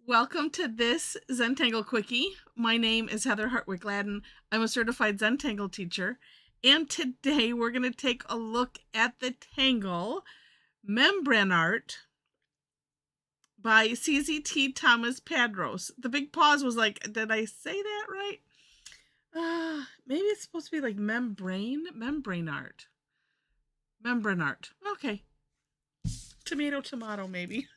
Welcome to this Zentangle Quickie. My name is Heather Hartwick Gladden. I'm a certified Zentangle teacher, and today we're going to take a look at the tangle Membranart by CZT Tomas Padros. The big pause was like, did I say that right? Maybe it's supposed to be like Membranart. Okay. Tomato, maybe.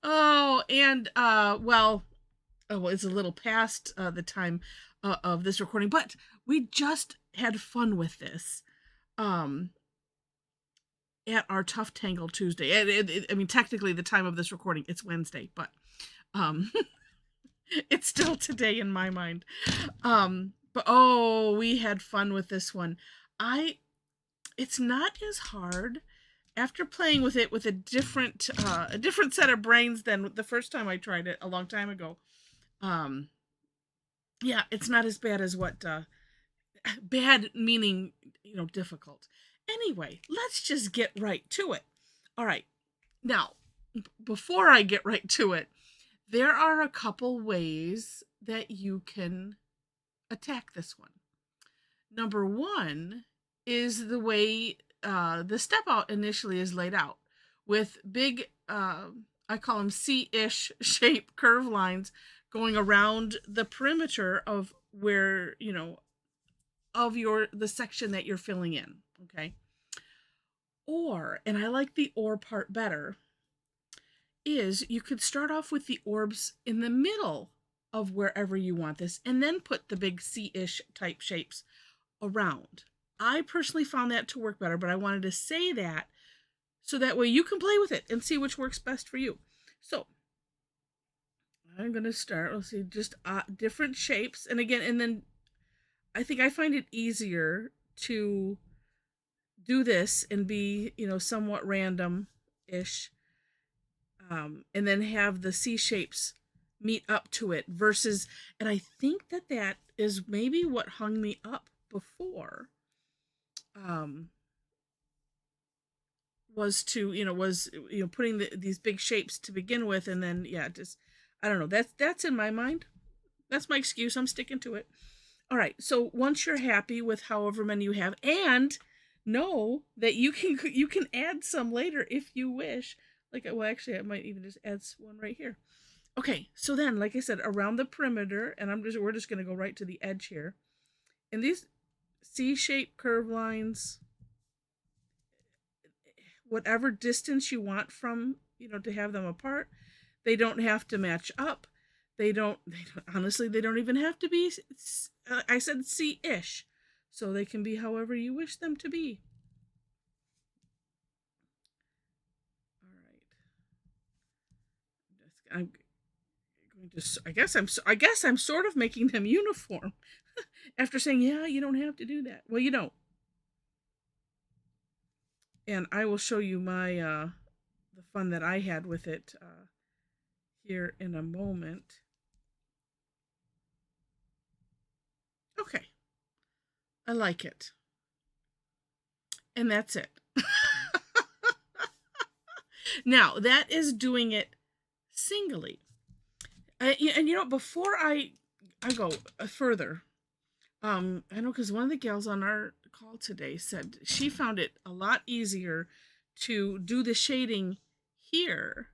Oh, and it's a little past the time of this recording, but we just had fun with this at our Tough Tangle Tuesday. I mean, technically, the time of this recording, it's Wednesday, but it's still today in my mind. But we had fun with this one. It's not as hard after playing with it with a different set of brains than the first time I tried it a long time ago. Yeah, it's not as bad as what bad meaning, difficult. Anyway, let's just get right to it. All right. Now, before I get right to it, there are a couple ways that you can attack this one. Number one is the way the step out initially is laid out with big, I call them C-ish shape curve lines going around the perimeter of where, of the section that you're filling in. Okay. Or, and I like the or part better, is you could start off with the orbs in the middle of wherever you want this and then put the big C-ish type shapes around. I personally found that to work better, but I wanted to say that so that way you can play with it and see which works best for you. So I'm going to start, let's see, just different shapes. And again, and then I think I find it easier to do this and be, somewhat random-ish, and then have the C shapes meet up to it versus, and I think that is maybe what hung me up before. Was putting these big shapes to begin with, and then just I don't know. That's in my mind. That's my excuse. I'm sticking to it. All right. So once you're happy with however many you have, and know that you can add some later if you wish. Actually, I might even just add one right here. Okay. So then, like I said, around the perimeter, and we're just going to go right to the edge here, and these C-shaped curve lines, whatever distance you want from, to have them apart. They don't have to match up. They don't honestly, they don't even have to be, I said C-ish. So they can be however you wish them to be. All right. I'm going to, I guess I'm sort of making them uniform after saying, yeah, you don't have to do that. Well, you don't. And I will show you my the fun that I had with it here in a moment. Okay, I like it, and that's it. Now that is doing it singly, and before I go further, I know because one of the gals on our call today said she found it a lot easier to do the shading here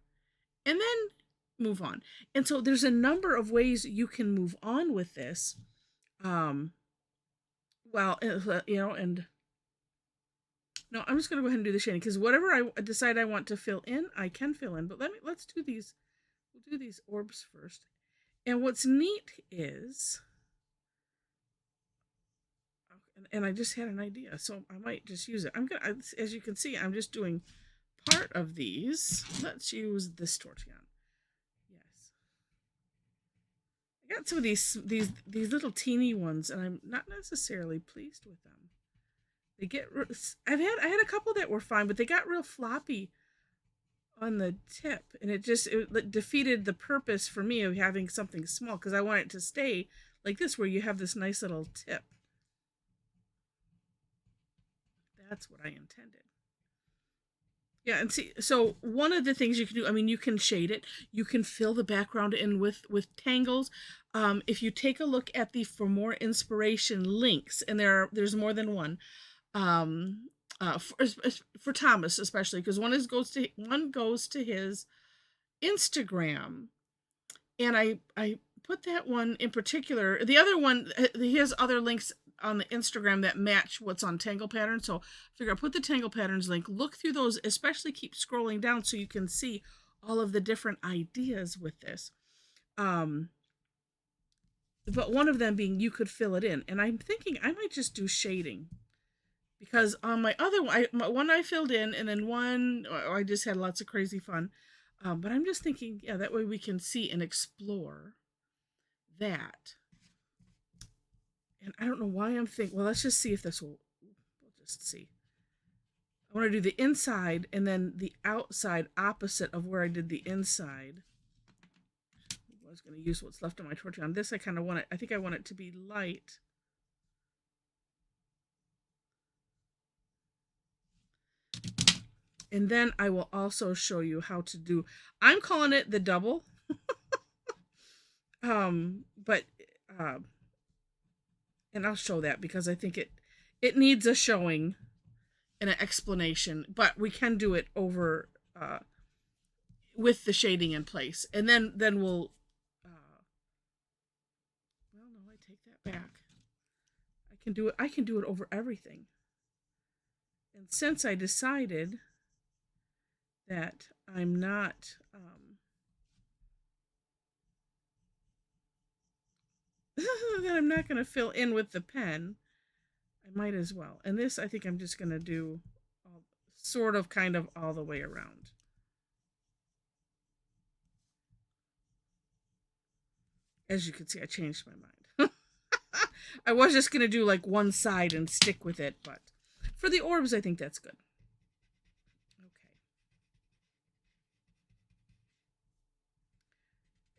and then move on. And so there's a number of ways you can move on with this. And no, I'm just going to go ahead and do the shading because whatever I decide I want to fill in, I can fill in. But let's do these. We'll do these orbs first. And what's neat is, and I just had an idea, so I might just use it. As you can see, I'm just doing part of these. Let's use this Tortillion. Yes, I got some of these little teeny ones, and I'm not necessarily pleased with them. They get. I had a couple that were fine, but they got real floppy on the tip, and it defeated the purpose for me of having something small because I want it to stay like this, where you have this nice little tip. That's what I intended. Yeah, and see, so one of the things you can do, I mean, you can shade it. You can fill the background in with tangles. If you take a look at the For More Inspiration links, and there's more than one, um, for Thomas especially, because one goes to his Instagram, and I put that one in particular. The other one, he has other links on the Instagram that match what's on Tangle Patterns. So I figure I put the Tangle Patterns link, look through those, especially keep scrolling down so you can see all of the different ideas with this. But one of them being you could fill it in. And I'm thinking I might just do shading. Because on my other one I filled in, and then one I just had lots of crazy fun. But I'm just thinking, yeah, that way we can see and explore that. And I don't know why I'm thinking, well, let's just see if we'll just see. I want to do the inside and then the outside opposite of where I did the inside. I was going to use what's left of my Tortillion. This I kind of want it, I think I want it to be light. And then I will also show you how to do, I'm calling it the double. But and I'll show that because I think it needs a showing and an explanation, but we can do it over with the shading in place, and then we'll well, no, I take that back. I can do it over everything. And since I decided that I'm not that I'm not going to fill in with the pen, I might as well. And this, I think I'm just going to do sort of kind of all the way around. As you can see, I changed my mind. I was just going to do like one side and stick with it, but for the orbs, I think that's good. Okay.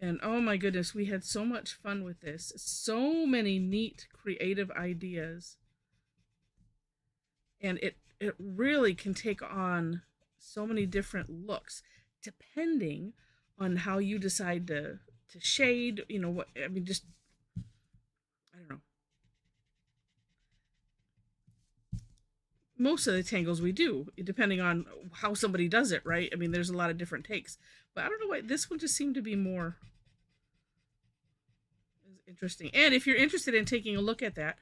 And oh my goodness, we had so much fun with this. So many neat, creative ideas. And it really can take on so many different looks depending on how you decide to shade, you know, what I mean, just I don't know. Most of the tangles we do, depending on how somebody does it, right? I mean, there's a lot of different takes, but I don't know why this one just seemed to be more interesting. And if you're interested in taking a look at that,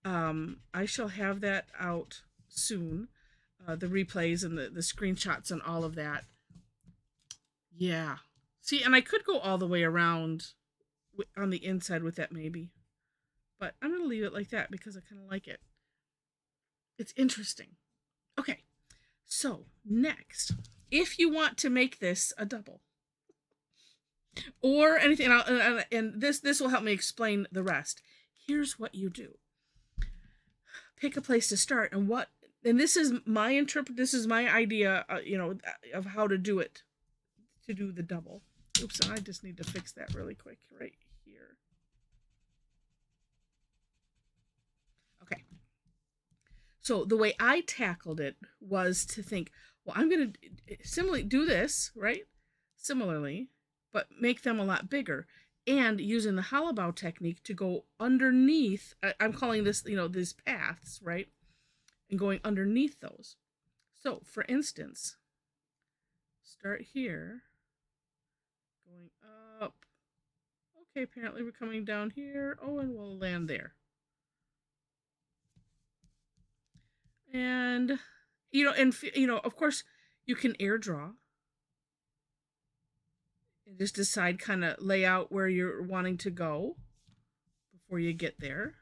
I shall have that out soon. The replays and the screenshots and all of that. Yeah. See, and I could go all the way around on the inside with that maybe. But I'm going to leave it like that because I kind of like it. It's interesting. Okay. So, next, if you want to make this a double or anything, and this will help me explain the rest. Here's what you do. Pick a place to start, and this is my this is my idea, of how to do it, to do the double. Oops, and I just need to fix that really quick right here. Okay. So the way I tackled it was to think, well, I'm going to similarly do this, right? Similarly, but make them a lot bigger. And using the hollow bow technique to go underneath, I'm calling this, these paths, right? And going underneath those. So, for instance, start here, going up. Okay, apparently we're coming down here. Oh, and we'll land there. And, of course, you can air draw. And just decide, kind of lay out where you're wanting to go before you get there.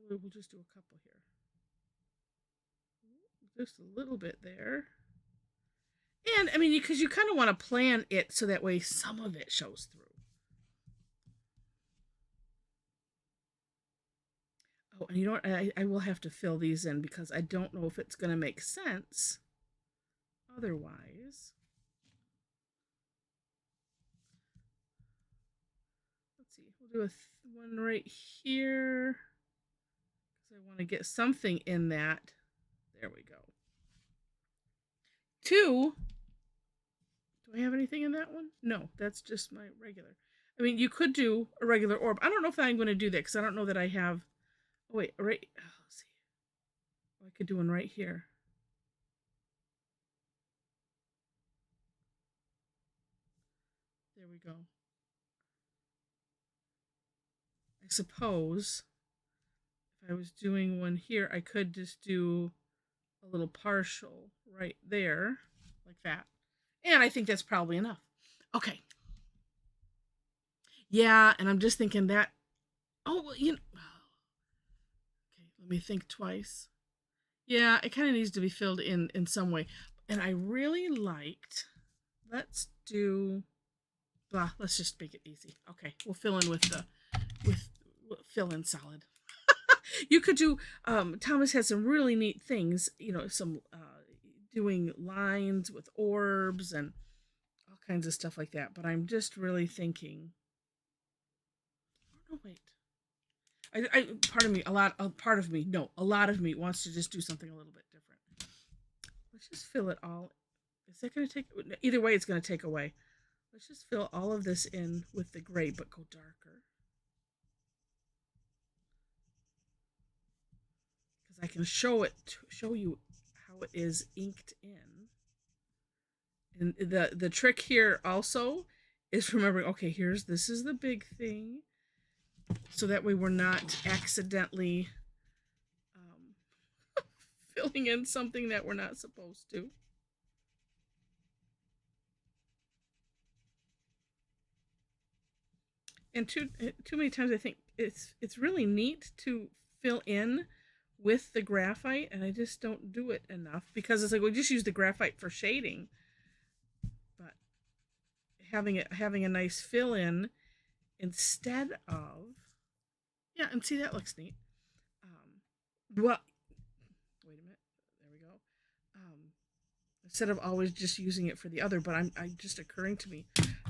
We'll just do a couple here. Just a little bit there. And, I mean, because you kind of want to plan it so that way some of it shows through. Oh, and you know what? I will have to fill these in because I don't know if it's going to make sense otherwise. Let's see. We'll do one right here because I want to get something in that. There we go. 2. Do I have anything in that one? No, that's just my regular. I mean, you could do a regular orb. I don't know if I'm going to do that because I don't know that I have. Oh, wait, right. Oh, let's see. Oh, I could do one right here. There we go. I suppose if I was doing one here, I could just do a little partial right there, like that. And I think that's probably enough. Okay. Yeah, and I'm just thinking that. Oh, well, you know. Okay, let me think twice. Yeah, it kind of needs to be filled in some way. And I really liked. Let's do. Blah. Let's just make it easy. Okay, we'll fill in with fill in solid. You could do. Thomas had some really neat things. You know, some doing lines with orbs and all kinds of stuff like that. But I'm just really thinking. Oh no, wait. Part of me, a lot of me wants to just do something a little bit different. Let's just fill it all. Is that going to take? Either way, it's going to take away. Let's just fill all of this in with the gray, but go darker. Because I can show you how it is inked in. And the trick here also is remembering, okay, this is the big thing. So that way we're not accidentally filling in something that we're not supposed to. And too many times I think it's really neat to fill in with the graphite, and I just don't do it enough because it's like we just use the graphite for shading, but having a nice fill in instead of and see, that looks neat. Well, wait a minute, there we go. Instead of always just using it for the other, but I'm just occurring to me,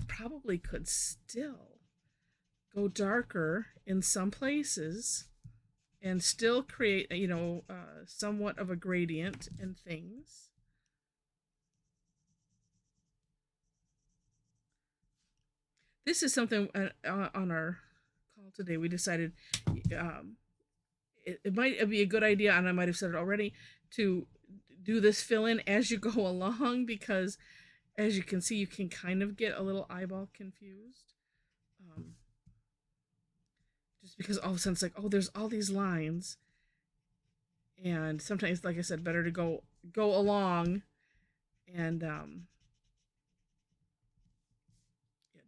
probably could still go darker in some places and still create, somewhat of a gradient in things. This is something on our call today. We decided it might be a good idea, and I might have said it already, to do this fill in as you go along, because as you can see, you can kind of get a little eyeball confused. Just because all of a sudden it's like, oh, there's all these lines. And sometimes, like I said, better to go along and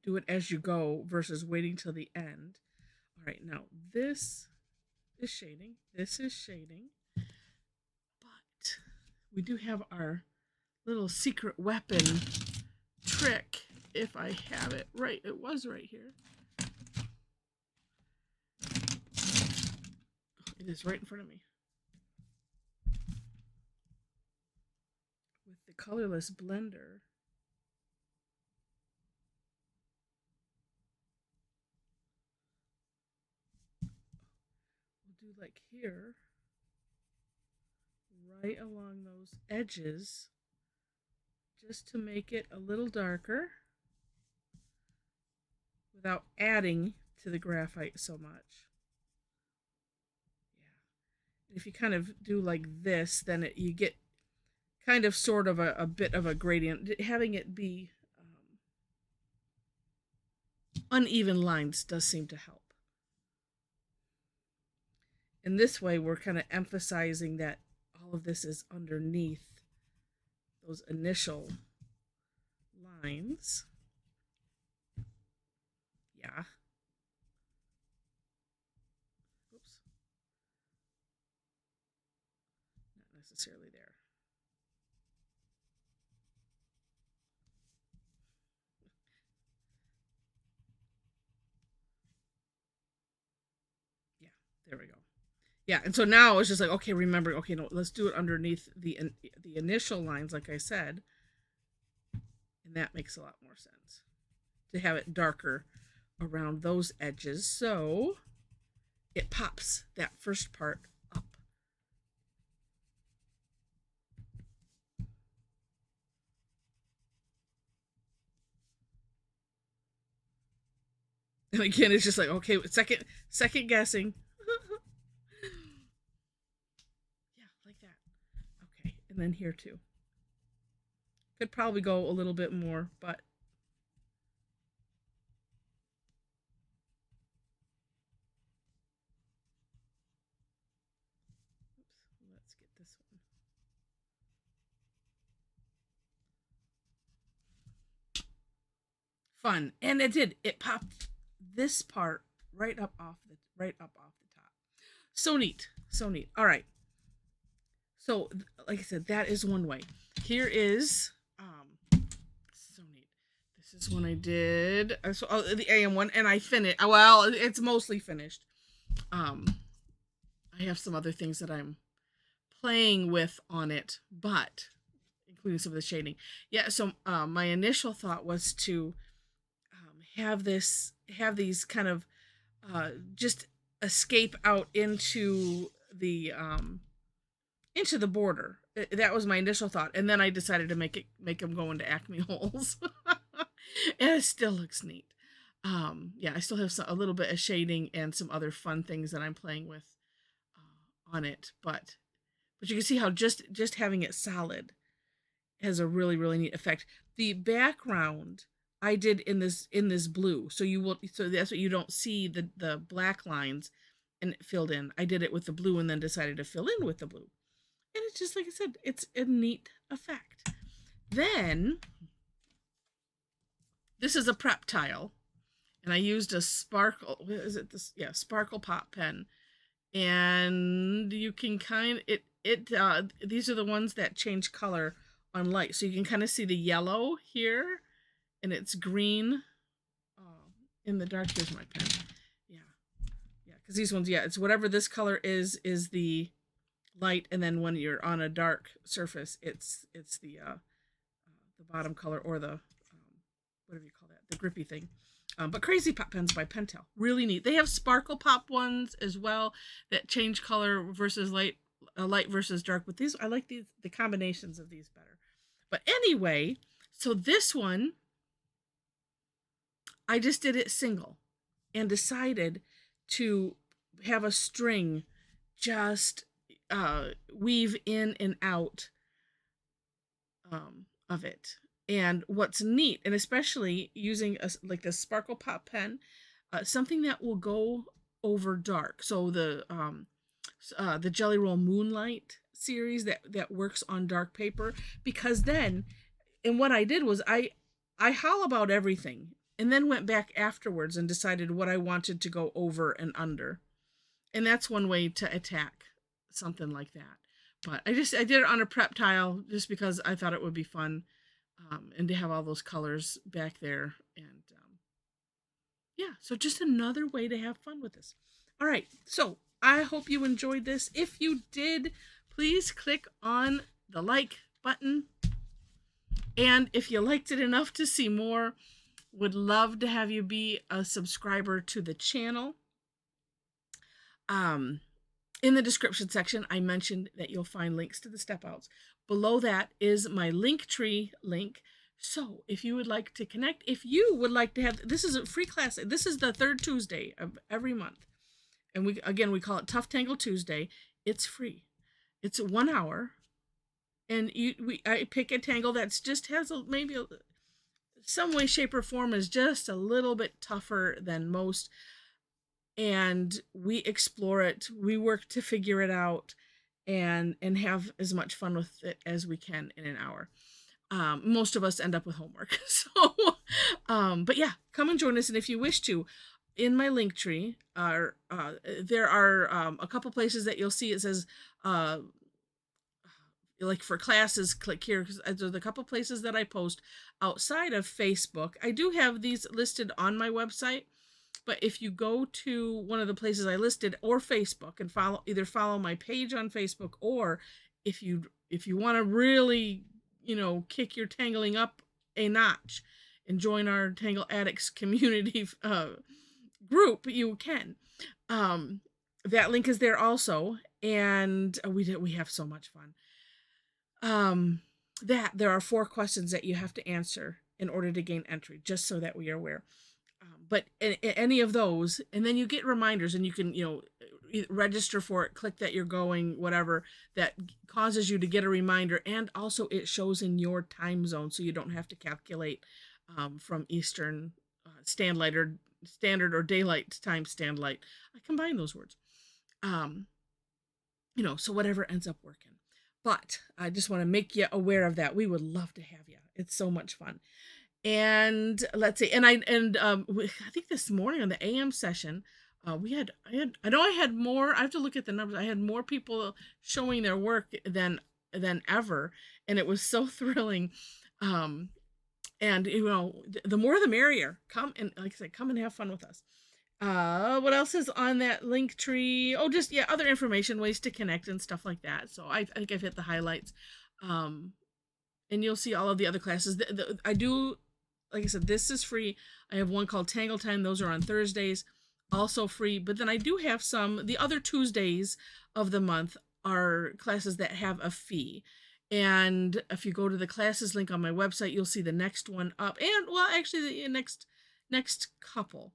do it as you go versus waiting till the end. All right, now this is shading. This is shading. But we do have our little secret weapon trick, if I have it right. It was right here. It is right in front of me. With the colorless blender, we'll do like here, right along those edges, just to make it a little darker without adding to the graphite so much. Yeah. If you kind of do like this, then you get kind of sort of a bit of a gradient. Having it be uneven lines does seem to help. In this way, we're kind of emphasizing that all of this is underneath those initial lines. Yeah. Oops. Not necessarily there. Yeah, there we go. Yeah, and so now it's just like, okay, remembering, okay, no, let's do it underneath the initial lines, like I said, and that makes a lot more sense to have it darker around those edges, so it pops that first part up. And again, it's just like, okay, second guessing. Yeah, like that. Okay, and then here too. Could probably go a little bit more, but oops, let's get this one. Fun. And it did. It popped this part right up off the top. So neat. So neat. All right. So like I said, that is one way. Here is so neat. This is one I did. So the AM one, and I finished. Well, it's mostly finished. I have some other things that I'm playing with on it, but including some of the shading. Yeah. So my initial thought was to have these kind of just escape out into the border. That was my initial thought, and then I decided to make them go into Acme holes, and it still looks neat. Yeah, I still have a little bit of shading and some other fun things that I'm playing with on it, but you can see how just having it solid has a really, really neat effect. The background I did in this blue, so that's what you don't see the black lines and filled in. I did it with the blue and then decided to fill in with the blue. And it's just like I said, it's a neat effect. Then this is a prep tile, and I used a sparkle. What is it? This, yeah, sparkle pop pen, and you can these are the ones that change color on light, so you can kind of see the yellow here, and it's green in the dark. Here's my pen. Yeah, because these ones, it's whatever this color is the light, and then when you're on a dark surface, it's the bottom color, or the whatever you call that, the grippy thing. But Crazy Pop Pens by Pentel, really neat. They have sparkle pop ones as well that change color versus light versus dark. But these, I like the combinations of these better. But anyway, so this one, I just did it single, and decided to have a string just weave in and out of it. And what's neat, and especially using like the sparkle pop pen, something that will go over dark. So the Jelly Roll Moonlight series that works on dark paper, because then, and what I did was I hollowed out everything, and then went back afterwards and decided what I wanted to go over and under. And that's one way to attack something like that. But I did it on a prep tile just because I thought it would be fun, and to have all those colors back there. And yeah, so just another way to have fun with this. All right, so I hope you enjoyed this. If you did, please click on the like button. And if you liked it enough to see more, would love to have you be a subscriber to the channel. In the description section, I mentioned that you'll find links to the step outs. Below that is my Linktree link. So if you would like to connect, if you would like to have, this is a free class. This is the third Tuesday of every month. And we call it Tough Tangle Tuesday. It's free. It's 1 hour. And I pick a tangle that's just has some way, shape, or form is just a little bit tougher than most. And we explore it. We work to figure it out and have as much fun with it as we can in an hour. Most of us end up with homework. So, but yeah, come and join us. And if you wish to, in my Linktree, there are a couple places that you'll see. It says, like for classes, click here, because there's a couple places that I post outside of Facebook. I do have these listed on my website, but if you go to one of the places I listed, or Facebook, and follow my page on Facebook, or if you want to really, kick your tangling up a notch and join our Tangle Addicts community group, you can. That link is there also, and we have so much fun. That there are 4 questions that you have to answer in order to gain entry, just so that we are aware. But any of those, and then you get reminders, and you can, register for it, click that you're going, whatever, that causes you to get a reminder. And also it shows in your time zone, so you don't have to calculate from Eastern Standard or Daylight Time Standlight. I combine those words. So whatever ends up working. But I just want to make you aware of that. We would love to have you. It's so much fun. And let's see, I think this morning on the AM session, I know I had more. I have to look at the numbers. I had more people showing their work than ever, and it was so thrilling. And the more the merrier. Come and, like I said, come and have fun with us. What else is on that link tree? Oh, just other information, ways to connect and stuff like that. So I think I've hit the highlights. And you'll see all of the other classes. I do, like I said, this is free. I have one called Tangle Time. Those are on Thursdays, also free. But then I do have the other Tuesdays of the month are classes that have a fee. And if you go to the classes link on my website, you'll see the next one up. And, well, actually the next couple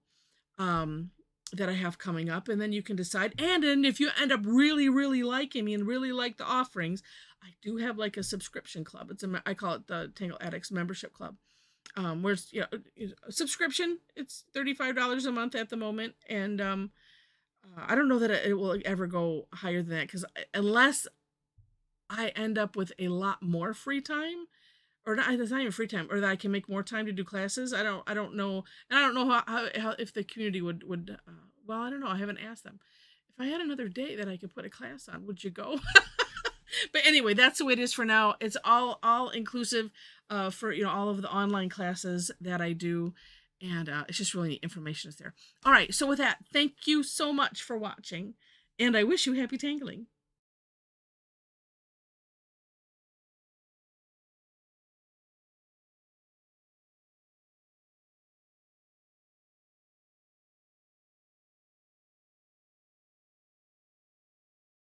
that I have coming up. And then you can decide. And if you end up really, really liking me and really like the offerings, I do have like a subscription club. I call it the Tangle Addicts Membership Club. Where it's, a subscription. It's $35 a month at the moment. And I don't know that it will ever go higher than that, because unless I end up with a lot more free time, or not, it's not even free time, or that I can make more time to do classes. I don't know. And I don't know how if the community would well, I don't know. I haven't asked them. If I had another day that I could put a class on, would you go? But anyway, that's the way it is for now. It's all inclusive for all of the online classes that I do, and it's just really neat. Information is there. All right, so with that, thank you so much for watching, and I wish you happy tangling.